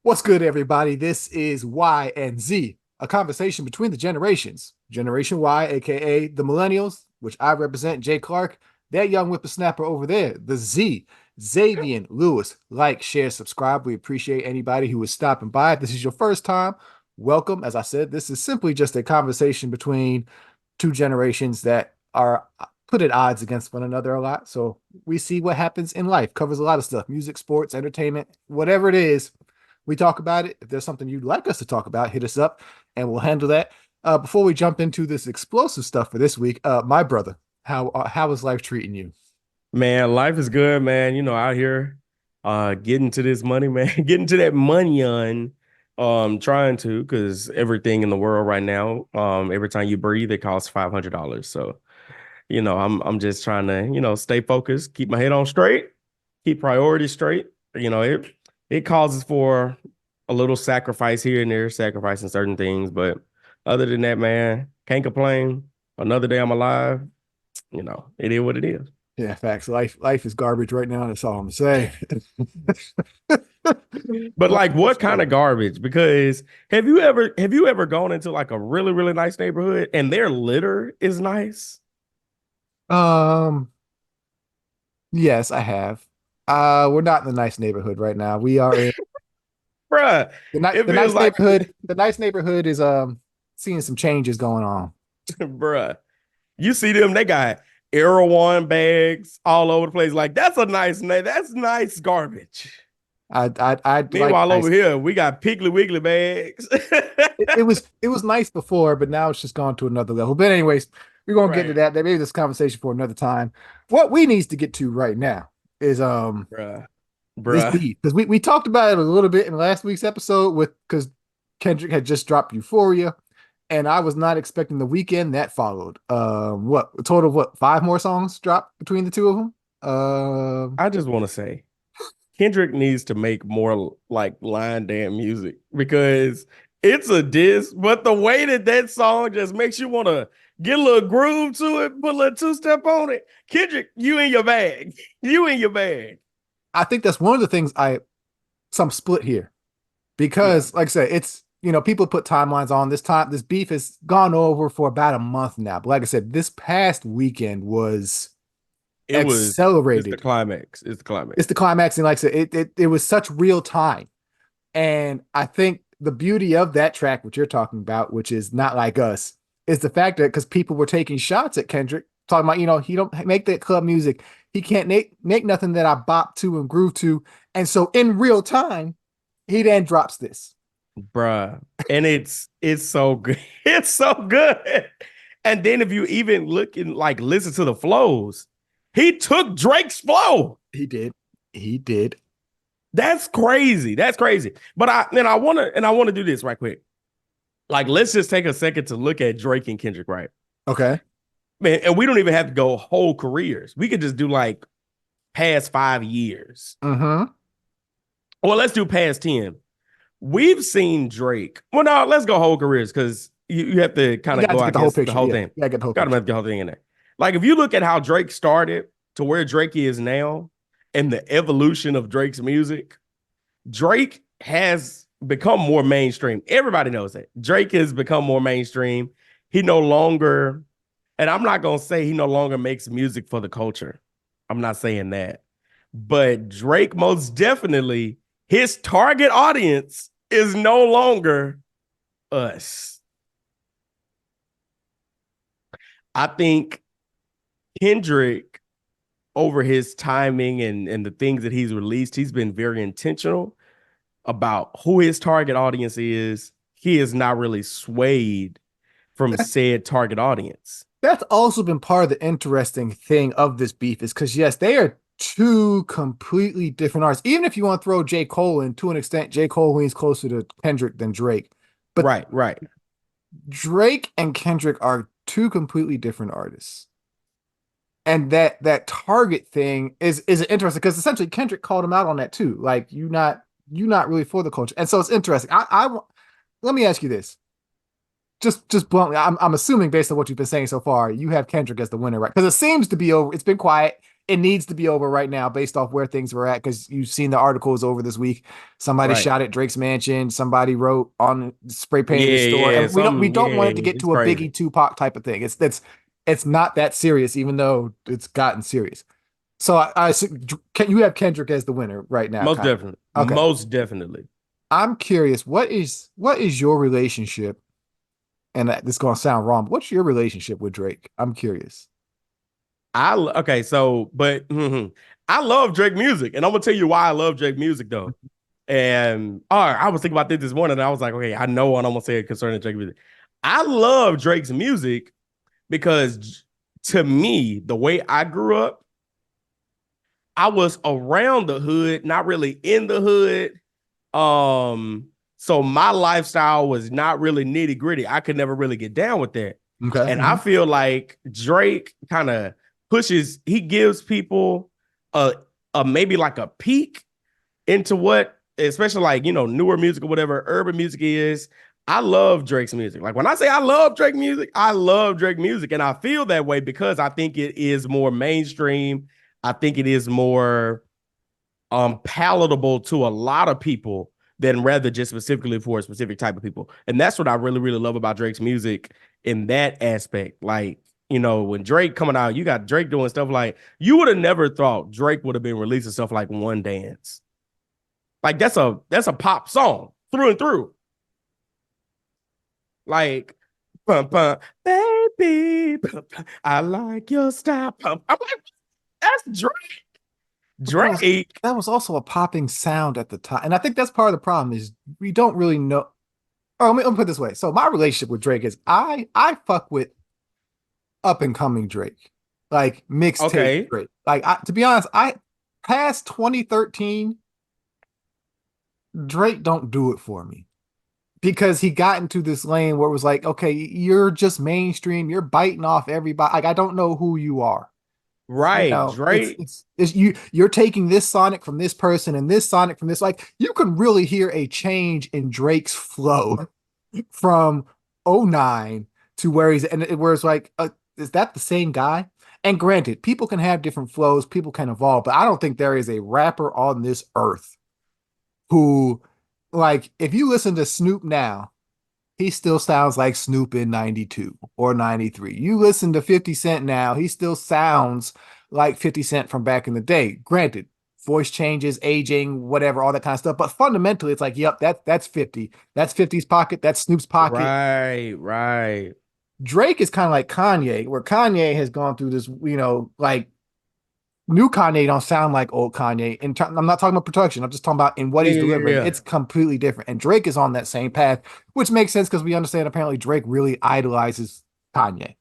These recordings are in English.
What's good, everybody? This is Y and Z, a conversation between the generations. Generation Y, aka the millennials, which I represent, Jay Clark, that young whippersnapper over there, the Z, Xavier Lewis. Like, share, subscribe. We appreciate anybody who is stopping by. If this is your first time, welcome. As I said, this is simply just a conversation between two generations that are put at odds against one another a lot. So we see what happens in life, covers a lot of stuff: music, sports, entertainment, whatever it is. We talk about it. If there's something you'd like us to talk about, hit us up and we'll handle that. Before we jump into this explosive stuff for this week, my brother, how is life treating you? Man, life is good, man. Out here, getting to this money, man, getting to that money on, trying to, because everything in the world right now, every time you breathe, it costs $500. So, I'm just trying to, stay focused, keep my head on straight, keep priorities straight. It causes for a little sacrifice here and there, sacrificing certain things, but other than that, man, can't complain. Another day I'm alive. It is what it is. Yeah, facts. Life is garbage right now. That's all I'm saying. But Life like is what kind of garbage. garbage? Because have you ever gone into like a really, really nice neighborhood and their litter is nice? Um, yes, I have. We're not in the nice neighborhood right now. We are in Bruh, it the feels nice like neighborhood. The nice neighborhood is seeing some changes going on. bruh. You see them, they got Erewhon bags all over the place. Like that's nice garbage. I'd like Meanwhile, over nice. here, we got Piggly Wiggly bags. It was nice before, but now it's just gone to another level. But anyways, we're gonna get into Right. that. Maybe this conversation for another time. What we needs to get to right now is Bruh. this Bruh. beat, because we talked about it a little bit in last week's episode with because Kendrick had just dropped Euphoria, and I was not expecting the weekend that followed. What a total of what, five more songs dropped between the two of them. I just want to say Kendrick needs to make more like line dance music because it's a diss, but the way that song just makes you want to get a little groove to it, put a little two step on it. Kendrick, you in your bag. You in your bag. I think that's one of the things some split here Yeah. because, like I said, it's people put timelines on this time. This beef has gone over for about a month now. But like I said, this past weekend was It's the accelerated. climax. It's the climax. It's the climax, and like I said, it was such real time. And I think the beauty of that track, which you're talking about, which is Not Like Us, is the fact that because people were taking shots at Kendrick, talking about, he don't make that club music. He can't make nothing that I bop to and groove to. And so in real time, he then drops this. Bruh. And it's so good. It's so good. And then if you even look and like listen to the flows, he took Drake's flow. He did. He did. That's crazy. That's crazy. But I want to do this right quick. Like, let's just take a second to look at Drake and Kendrick, right? Okay. Man, and we don't even have to go whole careers. We could just do like past 5 years. Mm-hmm. Or let's do past 10. We've seen Drake. Well, no, let's go whole careers because you have to You kind of got go, to I get the whole guess, the picture. whole Yeah. thing. You got to get the whole Got to picture. make the whole thing in there. Like, if you look at how Drake started to where Drake is now and the evolution of Drake's music, Drake has become more mainstream. Everybody knows that. Drake has become more mainstream. He no longer, and I'm not going to say he no longer makes music for the culture. I'm not saying that. But Drake most definitely, his target audience is no longer us. I think Kendrick, over his timing and the things that he's released, he's been very intentional about who his target audience is. He is not really swayed from That's said target audience. that's also been part of the interesting thing of this beef is because yes, they are two completely different artists. Even if you want to throw J. Cole in, to an extent, J. Cole leans closer to Kendrick than Drake. But Right, right. Drake and Kendrick are two completely different artists. And that target thing is interesting because essentially Kendrick called him out on that too. Like you not really for the culture. And so it's interesting. Let me ask you this. Just bluntly, I'm assuming based on what you've been saying so far, you have Kendrick as the winner, right? Because it seems to be over. It's been quiet. it needs to be over right now based off where things were at because you've seen the articles over this week. Somebody Right. shot at Drake's mansion. Somebody wrote on spray painted Yeah, his store, yeah. and we Some, don't want yeah, it to get it's to a crazy. Biggie Tupac type of thing. It's not that serious, even though it's gotten serious. So can you have Kendrick as the winner right now? Most Kind of. definitely. Okay. Most definitely. I'm curious. What is your relationship? And this is gonna sound wrong. But what's your relationship with Drake? I'm curious. Okay, so but I love Drake music, and I'm gonna tell you why I love Drake music though. And I was thinking about this morning, and I was like, okay, I know what I'm gonna say concerning Drake music. I love Drake's music because to me, the way I grew up, I was around the hood, not really in the hood. So my lifestyle was not really nitty gritty. I could never really get down with that. Okay. And I feel like Drake kind of he gives people a, a maybe like a peek into what, especially like, newer music or whatever, urban music is. I love Drake's music. Like when I say I love Drake music, I love Drake music. And I feel that way because I think it is more mainstream. I think it is more palatable to a lot of people than rather just specifically for a specific type of people. And that's what I really, really love about Drake's music in that aspect. Like, when Drake coming out, you got Drake doing stuff like you would have never thought Drake would have been releasing stuff like One Dance. Like that's a pop song through and through. Like, pum, pum, baby, pum, pum, I like your style. Pum. I'm like, that's Drake. But that was Drake. that was also a popping sound at the time, and I think that's part of the problem is we don't really know. Oh, let me put it this way. So my relationship with Drake is I fuck with up and coming Drake, like mixtape Okay. Drake. Like to be honest, I past 2013 Drake don't do it for me because he got into this lane where it was like, okay, you're just mainstream, you're biting off everybody. Like I don't know who you are. You Right. know, Drake. it's you're taking this sonic from this person and this sonic from this. Like you can really hear a change in Drake's flow from '09 to where he's and where it's like, is that the same guy? And granted, people can have different flows, people can evolve, but I don't think there is a rapper on this earth who, like, if you listen to Snoop now, he still sounds like Snoop in 92 or 93. You listen to 50 Cent now, he still sounds like 50 Cent from back in the day. Granted, voice changes, aging, whatever, all that kind of stuff. But fundamentally, it's like, yep, that's 50. That's 50's pocket, that's Snoop's pocket. Right. Right. Drake is kind of like Kanye, where Kanye has gone through this, like new Kanye don't sound like old Kanye. I'm not talking about production. I'm just talking about in what Yeah. he's Yeah. Yeah. delivering. Yeah. It's completely different. And Drake is on that same path, which makes sense because we understand apparently Drake really idolizes Kanye.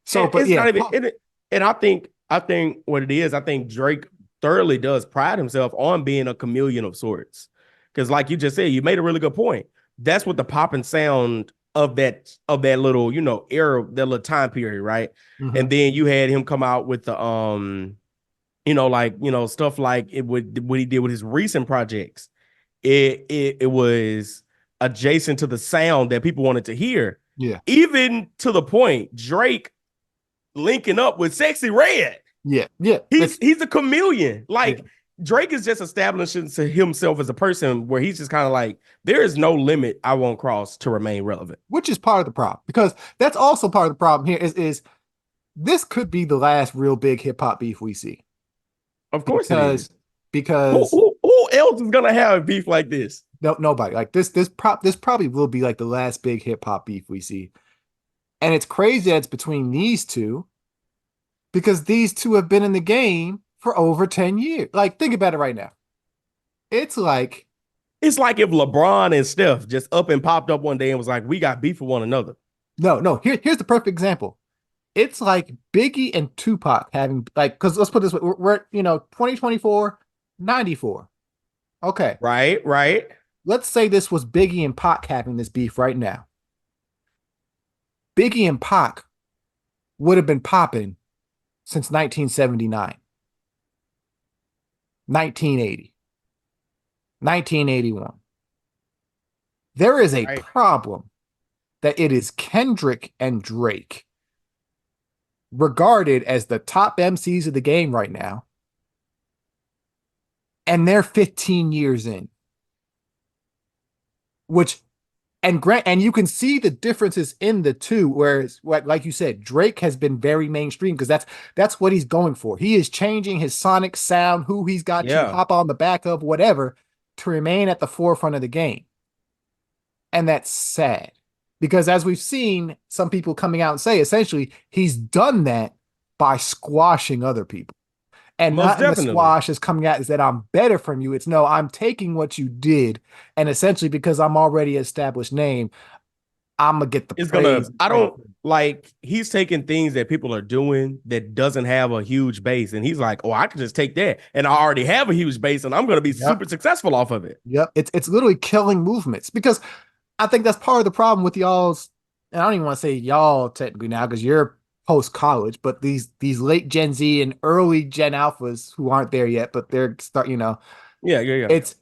So, And but it's yeah, not even. And I think what it is. I think Drake thoroughly does pride himself on being a chameleon of sorts. Because, like you just said, you made a really good point. That's what the pop and sound of that little era, that little time period, right? And mhm. then you had him come out with the like stuff like it would what he did with his recent projects. It was adjacent to the sound that people wanted to hear, Yeah, even to the point Drake linking up with Sexy Red. yeah, yeah. He's a chameleon. Yeah, Like Drake is just establishing to himself as a person where he's just kind of like, there is no limit I won't cross to remain relevant. which is part of the problem because that's also part of the problem here is this could be the last real big hip hop beef we see Of course it is. because Who because who, who else is gonna have beef like this? no nobody like this probably will be like the last big hip hop beef we see. And it's crazy that it's between these two because these two have been in the game for over 10 years. Like, think about it right now. It's like, It's like if LeBron and Steph just up and popped up one day and was like, we got beef with one another. no. Here's the perfect example. It's like Biggie and Tupac having, like, because let's put it this way, we're 2024, 94. Okay. Right, right. Let's say this was Biggie and Pac having this beef right now. Biggie and Pac would have been popping since 1979, 1980, 1981. There is a Right. problem that it is Kendrick and Drake regarded as the top MCs of the game right now, and they're 15 years in, which and you can see the differences in the two. Whereas, like you said, Drake has been very mainstream because that's what he's going for. He is changing his sonic sound, who he's got to Yeah. hop on the back of, whatever, to remain at the forefront of the game. And that's sad because, as we've seen, some people coming out and say essentially he's done that by squashing other people. And Most not in the definitely. squash is coming out is that I'm better from you. It's no, I'm taking what you did, and essentially because I'm already an established name, I'm gonna get the It's gonna, praise and I credit. don't like, he's taking things that people are doing that doesn't have a huge base. And he's like, oh, I can just take that. And I already have a huge base and I'm gonna be Yep. super successful off of it. Yep. It's literally killing movements because I think that's part of the problem with y'all's, and I don't even want to say y'all technically now because you're post college, but these late Gen Z and early Gen Alphas who aren't there yet, but they're start, Yeah, yeah, yeah. it's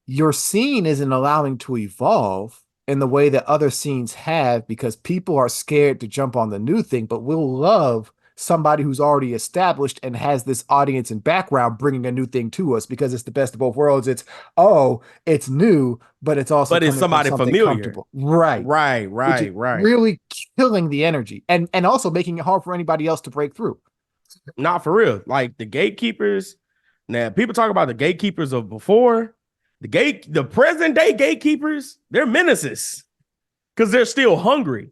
your scene isn't allowing to evolve in the way that other scenes have because people are scared to jump on the new thing, but will love somebody who's already established and has this audience and background bringing a new thing to us because it's the best of both worlds. It's new, but it's also But it's coming from somebody something familiar. comfortable. Right. Right, Which is right, right. really killing the energy and also making it hard for anybody else to break through. Not for real. Like the gatekeepers. Now, people talk about the gatekeepers of before. The present day gatekeepers, they're menaces because they're still hungry.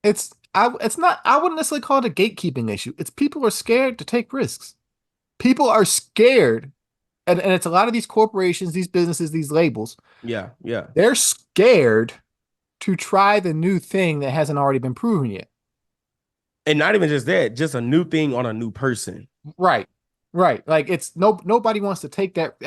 It's not I wouldn't necessarily call it a gatekeeping issue. It's people are scared to take risks. People are scared, and it's a lot of these corporations, these businesses, these labels, Yeah, yeah. they're scared to try the new thing that hasn't already been proven yet. And not even just that, just a new thing on a new person. Right. Right. Like it's nobody wants to take that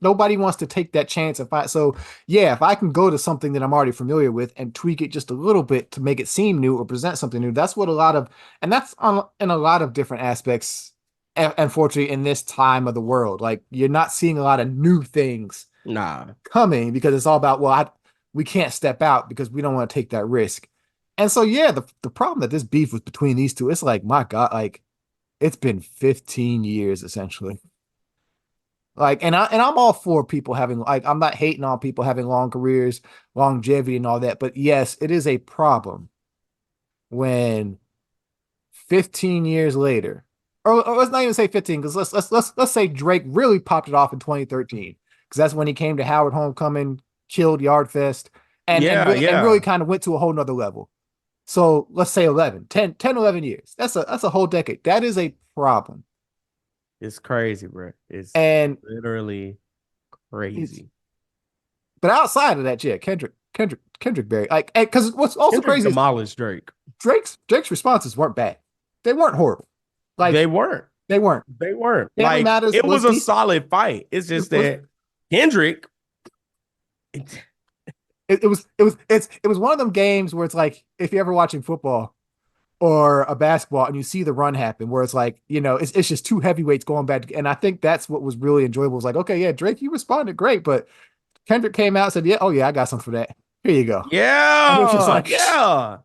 nobody wants to take that chance if I so yeah, if I can go to something that I'm already familiar with and tweak it just a little bit to make it seem new or present something new. That's what a lot of and that's on in a lot of different aspects unfortunately in this time of the world. Like you're not seeing a lot of new things Nah. coming because it's all about we can't step out because we don't want to take that risk. And so yeah, the problem that this beef was between these two, it's like my God, like it's been 15 years essentially. Like, and I'm all for people having like I'm not hating on people having long careers, longevity, and all that. But yes, it is a problem when 15 years later, or let's not even say 15, because let's say Drake really popped it off in 2013, because that's when he came to Howard Homecoming, killed Yardfest, Yeah, and really yeah. kind of went to a whole nother level. So let's say 10, 11 years. That's a whole decade. That is a problem. It's crazy, bro. It's And literally it's crazy. but outside of that, yeah, Kendrick Berry, like, because what's also Kendrick crazy is demolished Drake. Drake's responses weren't bad. They weren't horrible. They Like weren't. they weren't. They weren't. Family Like Matters it was was a decent. solid fight. It's It just was that Kendrick, it was one of them games where it's like if you're ever watching football or a basketball and you see the run happen where it's like it's just two heavyweights going back and I think that's what was really enjoyable. Was like okay, yeah, Drake, you responded great, but Kendrick came out and said, yeah, oh yeah, I got something for that. Here you go. And it was just yeah, like yeah.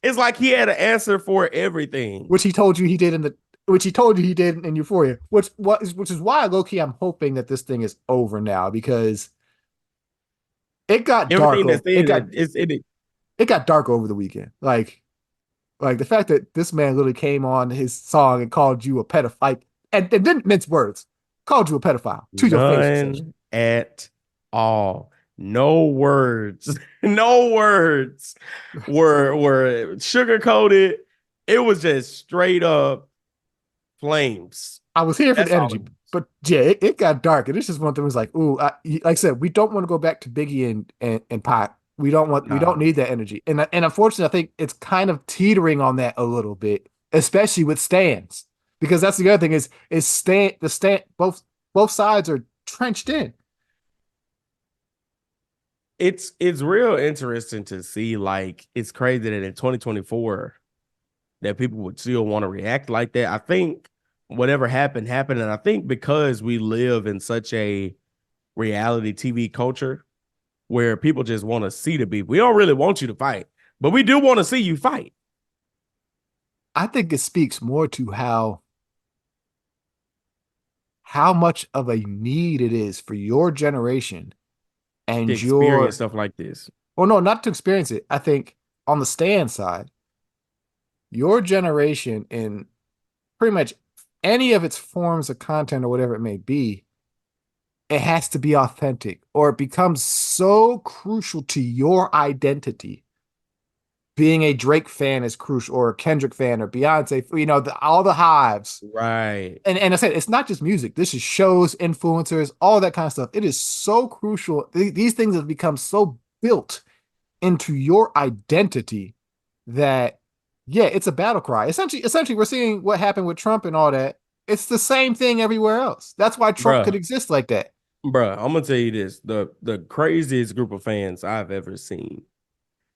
It's like he had an answer for everything. which he told you he did in the which he told you he did in Euphoria, which is why low key I'm hoping that this thing is over now because it got dark. Everything that's It in got it is in it. it got dark over the weekend. Like the fact that this man literally came on his song and called you a pedophile, and didn't mince words, called you a pedophile to your face, essentially. None at all. No words. No words were sugar coated. It was just straight up flames. I was here for the That's all it energy, was. but yeah, it got dark, and it's just one thing was like, ooh, like I said, we don't want to go back to Biggie and Pac. We don't Nah. need that energy, and unfortunately, I think it's kind of teetering on that a little bit, especially with stands, because that's the other thing is stand both sides are trenched in. It's real interesting to see. Like, it's crazy that in 2024 that people would still want to react like that. I think whatever happened happened, and I think because we live in such a reality TV culture where people just want to see the beef. We don't really want you to fight, but we do want to see you fight. I think it speaks more to how much of a need it is for your generation To and experience your, stuff like this. well, no, not to experience it. I think on the stand side, your generation in pretty much any of its forms of content or whatever it may be, it has to be authentic or it becomes so crucial to your identity. Being a Drake fan is crucial, or a Kendrick fan, or Beyonce, all the hives. Right. And I said, it's not just music. This is shows, influencers, all that kind of stuff. It is so crucial. These things have become so built into your identity that, yeah, it's a battle cry. Essentially, we're seeing what happened with Trump and all that. It's the same thing everywhere else. That's why Trump could Bruh. exist like that. Bruh, I'm gonna tell you this. The craziest group of fans I've ever seen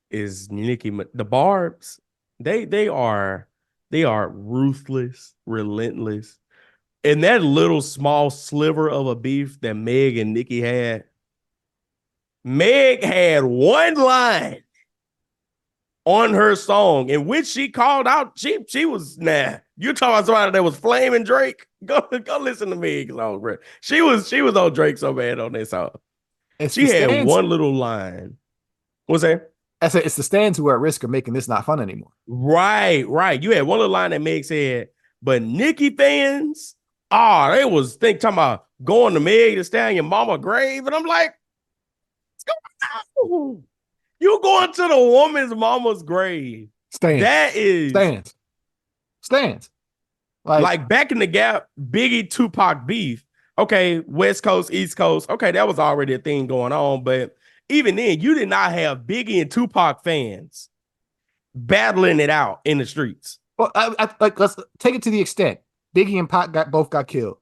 is the Barbs. They are ruthless, relentless. And that little small sliver of a beef that Meg and Nicki had, Meg had one line on her song in which she called out. She was You talking about somebody that was flaming Drake? Go listen to Meg's song, bro. She was on Drake so bad on that song. It's She the had stands. one little line. What's that? I said it's the stands who are at risk of making this not fun anymore. Right, right. You had one little line that Meg said, but Nicki fans, they was talking about going to Meg to stand your mama grave. And I'm like, what's going on? You going to the woman's mama's grave. Stands, That is stands, stands. like back in the gap, Biggie Tupac beef. Okay, West Coast, East Coast. Okay, that was already a thing going on. But even then, you did not have Biggie and Tupac fans battling it out in the streets. Well, like let's take it to the extent Biggie and Pac both got killed.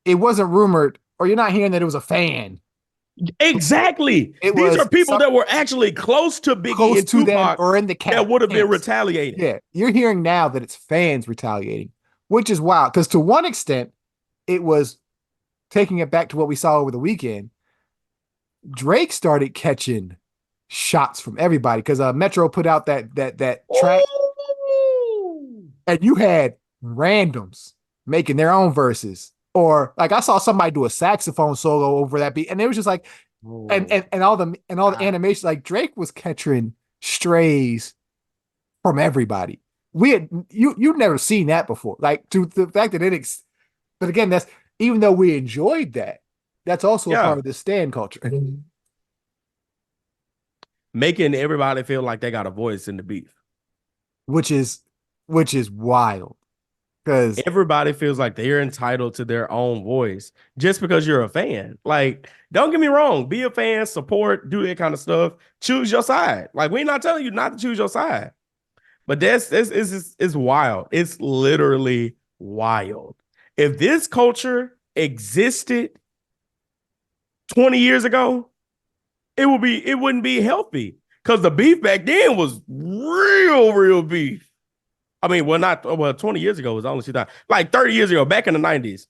It wasn't rumored, or you're not hearing that it was a fan. Exactly. It These was are people that were actually close to Biggie close and to them Tupac or in the camp that would have been camps. retaliating. Yeah, you're hearing now that it's fans retaliating, which is wild. Because to one extent, it was taking it back to what we saw over the weekend. Drake started catching shots from everybody because Metro put out that track, and you had randoms making their own verses. Or like I saw somebody do a saxophone solo over that beat, and it was just like, and all the animations, like Drake was catching strays from everybody. You'd never seen that before. Like to the fact that but again, that's even though we enjoyed that, that's also a part of the stan culture. Making everybody feel like they got a voice in the beef. Which is wild. Because everybody feels like they're entitled to their own voice just because you're a fan. Like, don't get me wrong, be a fan, support, do that kind of stuff. Choose your side. Like, we're not telling you not to choose your side. But it's wild. It's literally wild. If this culture existed 20 years ago, it wouldn't be healthy. Because the beef back then was real beef. I mean, 20 years ago was only 2000. Like 30 years ago, back in the 90s.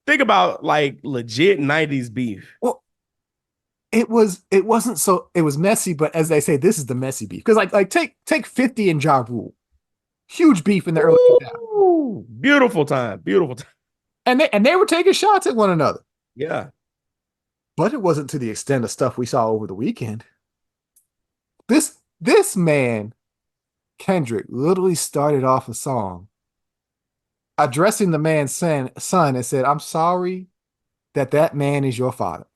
Think about like legit 90s beef. Well, it was messy, but as they say, this is the messy beef. Because like take 50 and Ja Rule. Huge beef in the early 2000s. Beautiful time. Beautiful time. And they were taking shots at one another. Yeah. But it wasn't to the extent of stuff we saw over the weekend. This man, Kendrick, literally started off a song addressing the man's son and said, "I'm sorry that man is your father."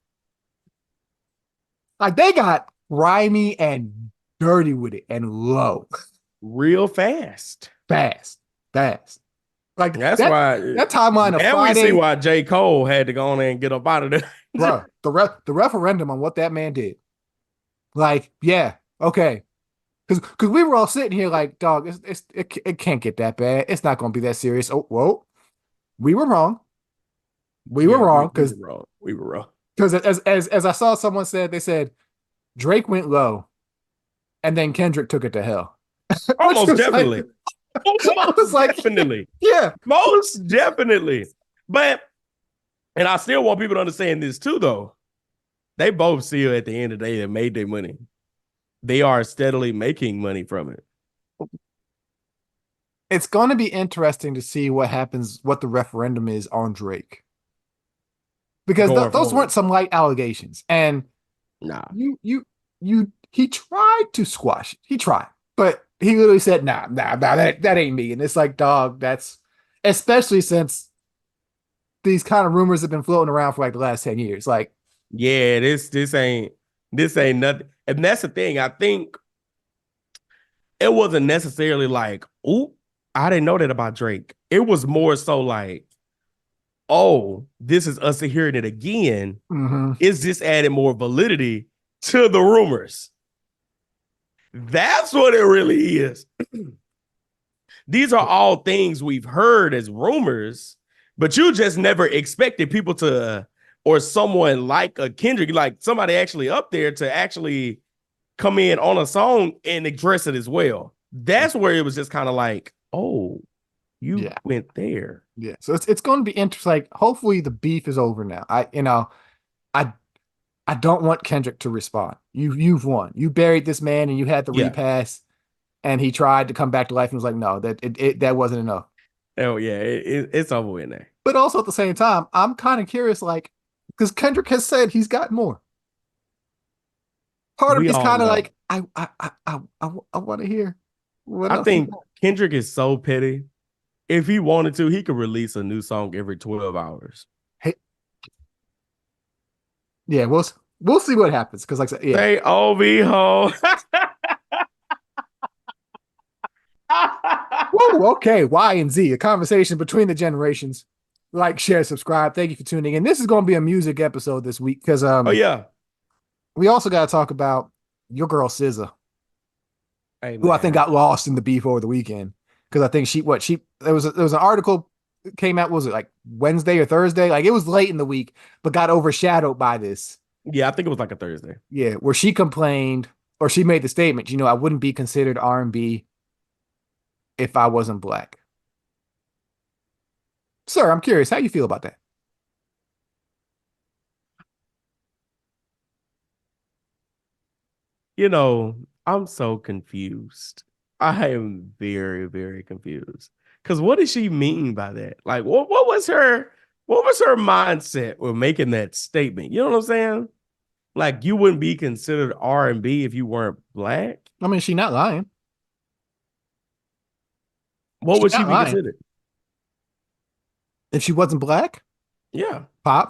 Like they got grimy and dirty with it and low. Real fast. Fast. Like that's why that timeline of Friday. And we see why J. Cole had to go on and get up out of there. Bro, the referendum on what that man did. Like, yeah, okay. Because we were all sitting here like, dog, it can't get that bad. It's not going to be that serious. Oh, whoa. We were wrong. We were wrong. We were wrong. Because as I saw someone said, they said Drake went low and then Kendrick took it to hell. Almost definitely. Definitely. Yeah. Most definitely. But, and I still want people to understand this too, though. They both still at the end of the day that made their money. They are steadily making money from it. it's going to be interesting to see what happens, what the referendum is on Drake, because going those forward. weren't some light allegations, and Nah. he tried to squash it. He tried, but he literally said, nah, that ain't me. And it's like, dog, that's especially since these kind of rumors have been floating around for like the last 10 years. Like, Yeah, this ain't nothing. And that's the thing. I think it wasn't necessarily like, "Ooh, I didn't know that about Drake." It was more so like, "Oh, this is us hearing it again. mhm. Is this adding more validity to the rumors?" That's what it really is. These are all things we've heard as rumors, but you just never expected people to, or someone like a Kendrick, like somebody actually up there to actually come in on a song and address it as well. That's where it was just kind of like, oh, you Yeah. went there. Yeah. So it's going to be interesting. Like, hopefully the beef is over now. I I don't want Kendrick to respond. You've won. You buried this man and you had the Yeah. repass, and he tried to come back to life and was like, no, that wasn't enough. Oh yeah, it's over in there. But also at the same time, I'm kind of curious, like, because Kendrick has said he's got more. Part of me We is all kind of know. like, I want to hear what I else he think got. Kendrick is so petty. If he wanted to, he could release a new song every 12 hours. Hey, yeah, we'll see what happens. Because like I said, yeah. Say, oh, be home. Woo, okay, Y and Z, a conversation between the generations. Like, share, subscribe. Thank you for tuning in. This is going to be a music episode this week because Oh, yeah. we also got to talk about your girl SZA, Hey, who I think man. got lost in the beef over the weekend because I think she there was an article came out, was it like Wednesday or Thursday? Like, it was late in the week, but got overshadowed by this. Yeah, I think it was like a Thursday. Yeah, where she complained or she made the statement, I wouldn't be considered R&B if I wasn't black. Sir, I'm curious how you feel about that. You know, I'm so confused. I am very, very confused. Because what did she mean by that? Like, what was her mindset with making that statement? You know what I'm saying? Like, you wouldn't be considered R&B if you weren't black. I mean, she not lying. What She would she not be lying. considered? If she wasn't black, Yeah, pop.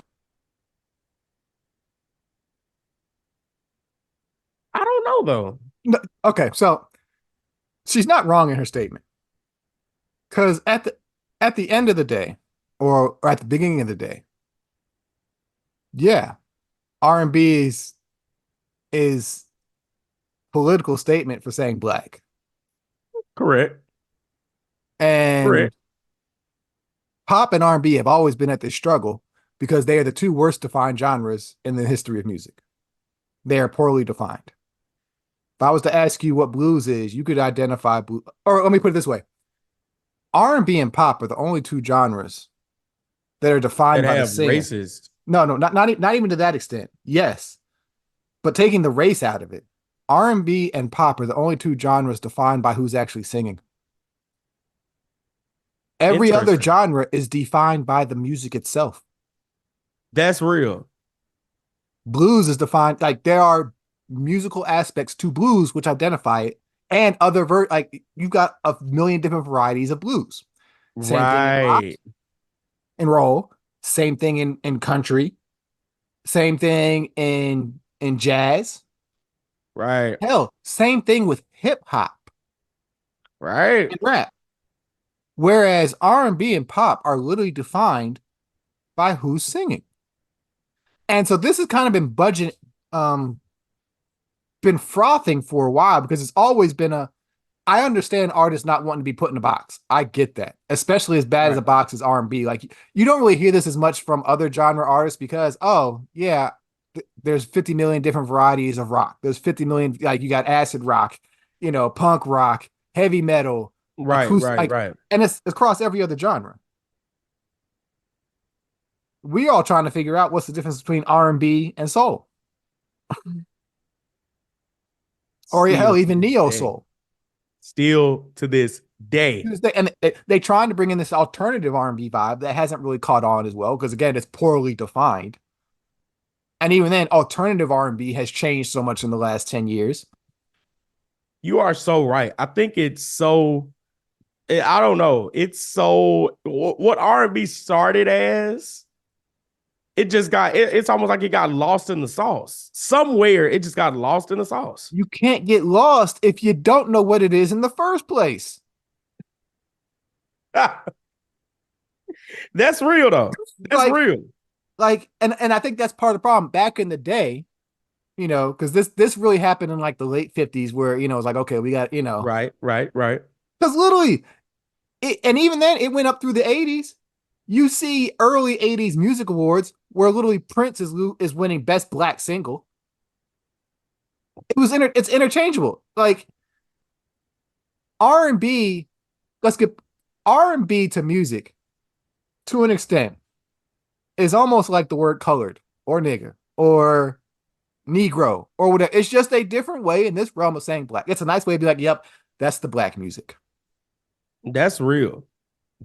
I don't know though. No, okay, so she's not wrong in her statement because at the end of the day, or at the beginning of the day, yeah, R&B is political statement for saying black, Correct. and Correct. pop and R&B have always been at this struggle because they are the two worst defined genres in the history of music. They are poorly defined. If I was to ask you what blues is, you could identify blue. Or let me put it this way: R&B and pop are the only two genres that are That defined by the have singer. racist. No, no, not even to that extent. Yes, but taking the race out of it, R&B and pop are the only two genres defined by who's actually singing. Every other Interesting. genre is defined by the music itself. That's real. Blues is defined like there are musical aspects to blues which identify it, and like you've got a million different varieties of blues. Same thing in rock Right. and roll. Same thing in country. Same thing in jazz. Right. Hell, same thing with hip hop Right. and rap. Whereas R&B and pop are literally defined by who's singing. And so this has kind of um been frothing for a while because it's always been a I understand artists not wanting to be put in a box. I get that, especially as bad as a Right. box as R&B. Like, you don't really hear this as much from other genre artists because, oh yeah, there's 50 million different varieties of rock. There's 50 million, like, you got acid rock, punk rock, heavy metal, Right. acoustic, Right. like, Right. and it's across every other genre. We all trying to figure out what's the difference between R&B and soul, or hell, Still to even this neo day. soul. Still to this day. And they trying to bring in this alternative R&B vibe that hasn't really caught on as well because again, it's poorly defined. And even then, alternative R&B has changed so much in the last 10 years. You are so right. I think it's so. I don't know. It's so what R&B started as. It just got. It's almost like it got lost in the sauce. Somewhere it just got lost in the sauce. You can't get lost if you don't know what it is in the first place. That's real though. That's Like, real. and I think that's part of the problem. Back in the day, because this really happened in like the late 50s where, it's like, okay, we got, Right, right, right. because literally, and even then it went up through the 80s. You see early 80s music awards where literally Prince is winning best black single. It's interchangeable. Like R&B, let's get R&B to music to an extent is almost like the word colored or nigger or Negro or whatever. It's just a different way in this realm of saying black. It's a nice way to be like, yep, that's the black music. That's real.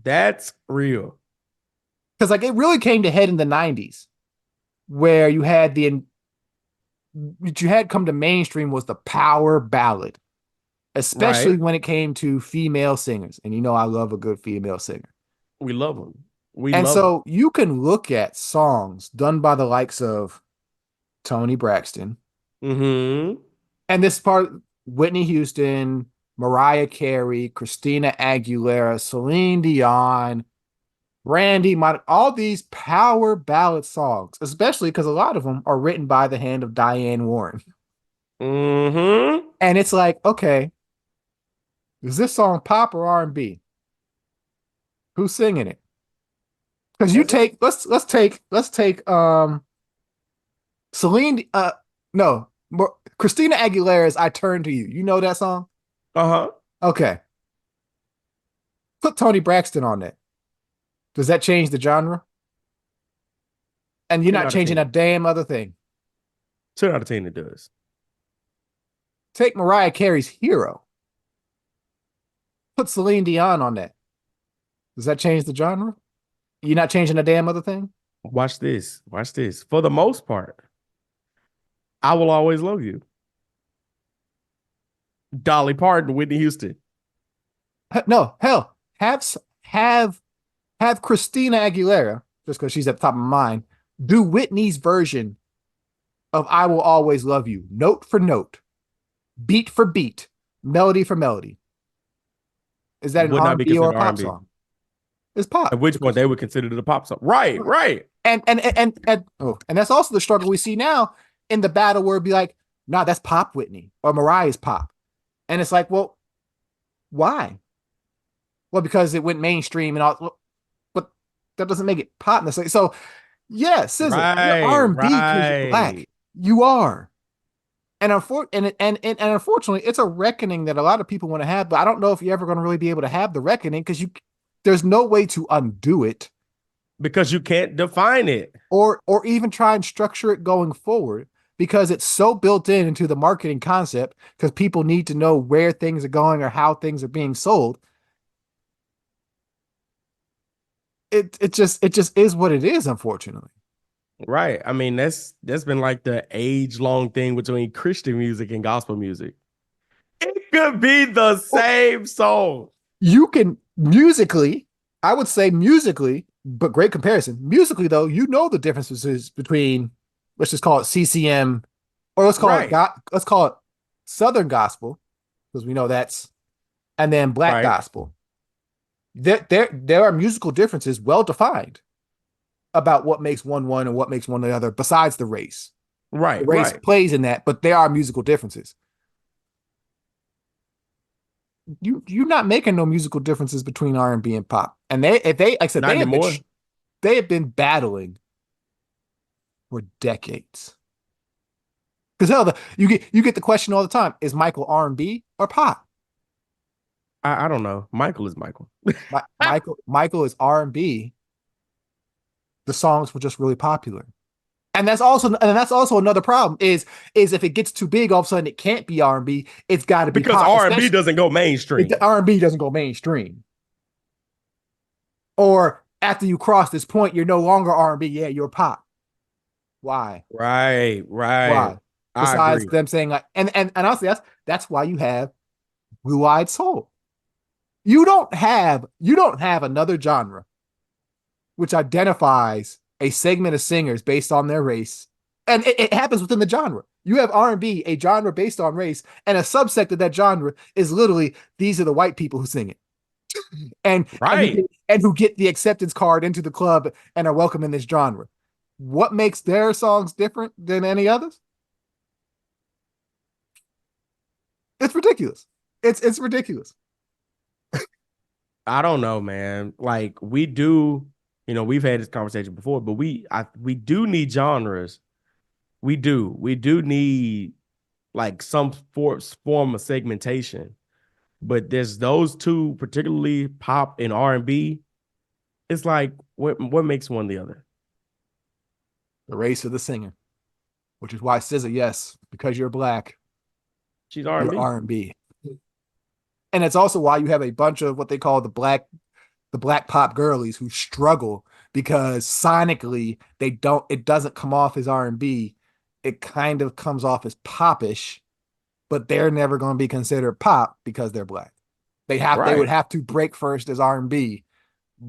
That's real. Because like it really came to head in the 90s where what you had come to mainstream was the power ballad, especially Right. when it came to female singers. And I love a good female singer. We love them. We And love them. so you can look at songs done by the likes of Toni Braxton, Mm-hmm. and this part, Whitney Houston, Mariah Carey, Christina Aguilera, Celine Dion, all these power ballad songs, especially because a lot of them are written by the hand of Diane Warren. Mm-hmm. And it's like, okay, is this song pop or R&B? Who's singing it? Because you That's it. take let's take Celine no Christina Aguilera's "I Turn to You." You know that song? Uh-huh. Okay, put Toni Braxton on that. Does that change the genre? And you're 10 not out of changing a 10. damn other thing. 10 out of 10 it does. Take Mariah Carey's "Hero." Put Celine Dion on that. Does that change the genre? You're not changing a damn other thing? Watch this. Watch this. For the most part, I will always love you. Dolly Parton, Whitney Houston. No, hell, have have Christina Aguilera, just because she's at the top of my mind, do Whitney's version of "I Will Always Love You," note for note, beat for beat, melody for melody. Is that an Would not be R&B or considered a pop R&B. song? It's pop. At which point they would consider it a pop song. Right, right. And that's also the struggle we see now in the battle where it'd be like, nah, that's pop Whitney or Mariah's pop. And it's like, well, why? Well, because it went mainstream and all, but that doesn't make it pop necessarily. So yeah, SZA, you're Right, R&B because you're right. black. You are. And unfortunately, it's a reckoning that a lot of people want to have, but I don't know if you're ever going to really be able to have the reckoning because there's no way to undo it Because you can't define it. or even try and structure it going forward because it's so built into the marketing concept because people need to know where things are going or how things are being sold. It just is what it is, unfortunately. Right. I mean, that's been like the age-long thing between Christian music and gospel music. It could be the Well, same song. you can musically, I would say musically, but great comparison. Musically, though, the differences between, let's just call it CCM, or Right, let's call it Southern gospel, because we know that's, and then Black right, gospel. There are musical differences well defined about what makes one and what makes one the other, besides the race. The right, race right. plays in that, but there are musical differences. You're not making no musical differences between R&B and pop. And if they like I said Not anymore. they have been battling for decades. Because hell, you get the question all the time: is Michael R&B or pop? I don't know. Michael is Michael. Michael is R&B. The songs were just really popular. And that's also another problem is if it gets too big, all of a sudden it can't be R&B. It's got to be because pop, R&B especially doesn't go if the mainstream. R&B doesn't go mainstream. Or after you cross this point, you're no longer R&B. Yeah, you're pop. Why? Right, right. Why? I Besides agree. them saying like, and honestly, that's why you have Blue Eyed Soul. You don't have another genre which identifies a segment of singers based on their race, and it happens within the genre. You have R&B, a genre based on race, and a subsect of that genre is literally these are the white people who sing it, Right. and who get the acceptance card into the club and are welcome in this genre. What makes their songs different than any others? It's ridiculous. It's ridiculous. I don't know, man. Like we do, we've had this conversation before, but we do need genres. We do. We do need like some form of segmentation. But there's those two, particularly pop and R&B. It's like what makes one the other? The race of the singer, which is why SZA, yes, because you're black, She's you're R&B. R&B. And it's also why you have a bunch of what they call the black pop girlies who struggle because sonically it doesn't come off as R&B. It kind of comes off as popish, but they're never going to be considered pop because they're black. They would Right. have to break first as R&B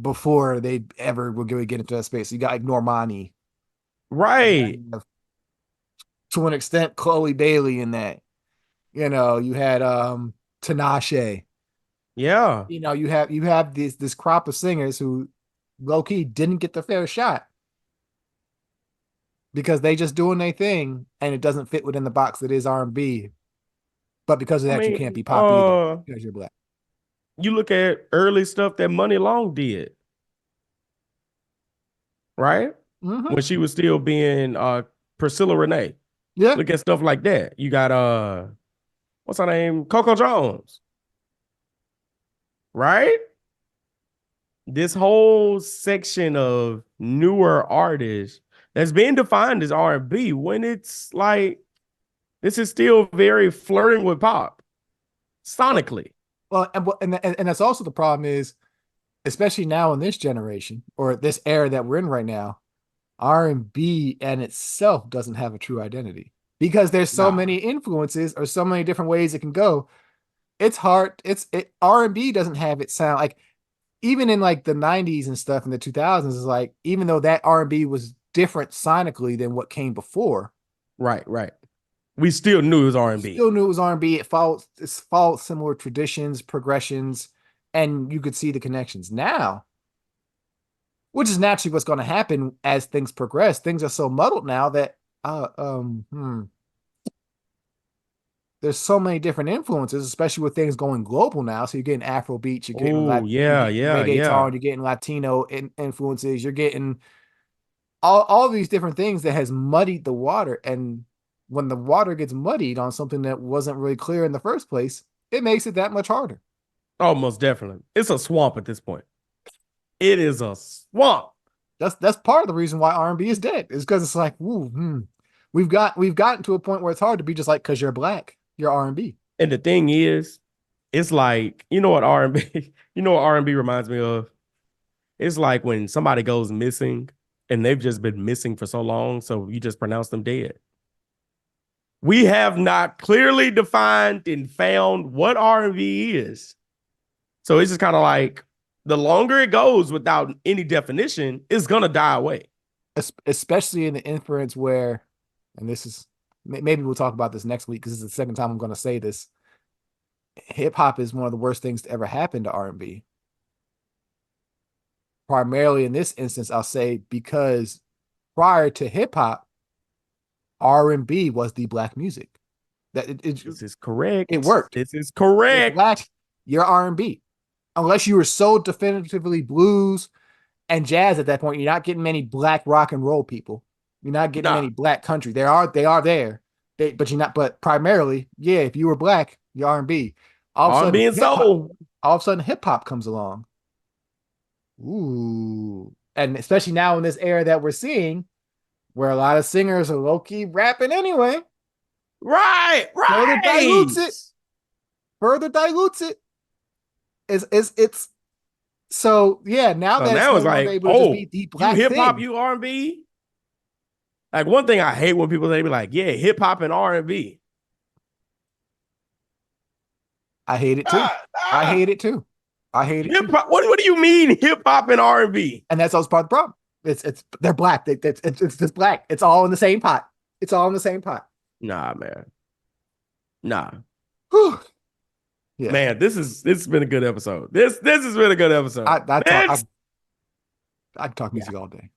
before they ever would get into that space. So you got like Normani, Right. to an extent Chloe Bailey in that. You had Tinashe. Yeah. You have this crop of singers who low key didn't get the fair shot because they just doing their thing and it doesn't fit within the box that is R&B. But because of I that, you can't be mean, pop either because you're black. you look at early stuff that Money Long did, right? Hmm. When she was still being Priscilla Renee. Yeah. Look at stuff like that. You got what's her name? Coco Jones, right? This whole section of newer artists that's being defined as R&B when it's like this is still very flirting with pop sonically. Well, and that's also the problem is, especially now in this generation or this era that we're in right now, R&B and itself doesn't have a true identity because there's so Nah, many influences or so many different ways it can go. It's hard. R&B doesn't have it sound like even in like the 90s and stuff in the 2000s is like even though that R&B was different sonically than what came before, right, right. We still knew it was you R&B. still knew it was R&B. It followed similar traditions, progressions, and you could see the connections. Now, which is naturally what's going to happen as things progress. Things are so muddled now that uh um hmm, there's so many different influences, especially with things going global now. So you're getting Afro beats, Oh, you're yeah, getting yeah, yeah. reggaeton, you're getting Latino influences, you're getting all these different things that has muddied the water. And when the water gets muddied on something that wasn't really clear in the first place, it makes it that much harder. Oh, most definitely. It's a swamp at this point. It is a swamp. That's part of the reason why R&B is dead. Is because it's like, we've gotten to a point where it's hard to be just like because you're black, you're R&B. And the thing is, it's like, you know what R&B reminds me of? It's like when somebody goes missing and they've just been missing for so long, so you just pronounce them dead. We have not clearly defined and found what R&B is. So it's just kind of like the longer it goes without any definition, it's gonna die away. Especially in the inference where, and this is maybe we'll talk about this next week because it's the second time I'm going to say this. Hip hop is one of the worst things to ever happen to R&B. Primarily in this instance, I'll say because prior to hip hop, R&B was the black music. That This is it correct. worked. This is You're correct. black, you're R&B. Unless you were so definitively blues and jazz at that point, you're not getting many black rock and roll people. You're not getting Nah, many black country. They are there. But you're not. But primarily, yeah, if you were black, you're R&B. All of a sudden, R&B and hip hop. soul. All of a sudden, hip hop comes along. Ooh, and especially now in this era that we're seeing, where a lot of singers are low-key rapping anyway. Right, Further right. dilutes it. Further dilutes it. It's so yeah, now So that it's now no it's longer like, able to just be oh, the you black hip hop, thing. you R&B. Like one thing I hate when people say be like, yeah, hip hop and R&B. I hate it too. Ah, I ah. hate it too. I hate it Hip too. hop. What do you mean hip hop and R&B? And that's also part of the problem. It's they're black. It's just black. It's all in the same pot. It's all in the same pot. Nah, man. Nah. Whew. Yeah. Man, this has been a good episode. This has been a good episode. I talk Next. I talk Yeah. music all day.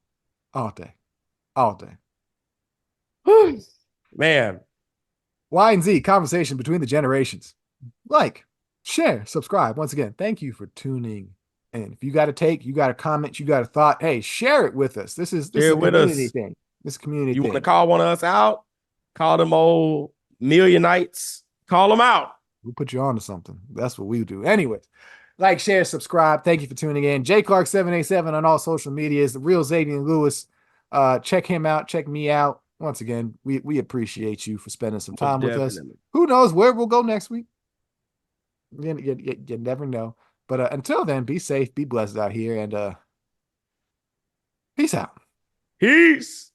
All day. All day. Man, Y and Z, conversation between the generations. Like, share, subscribe. Once again, thank you for tuning in. If you got a take, you got a comment, you got a thought, hey, share it with us. This share is a it with community us. thing. This is a community You want to thing. call one of us out? Call them old Millionites. Call them out. We'll put you on to something. That's what we do. Anyways, like, share, subscribe. Thank you for tuning in. J Clark 787 on all social medias. The real Xavier Lewis. Check him out. Check me out. Once again, we appreciate you for spending some Most time with us. definitely. Who knows where we'll go next week? You never know. But until then, be safe, be blessed out here, and peace out. Peace.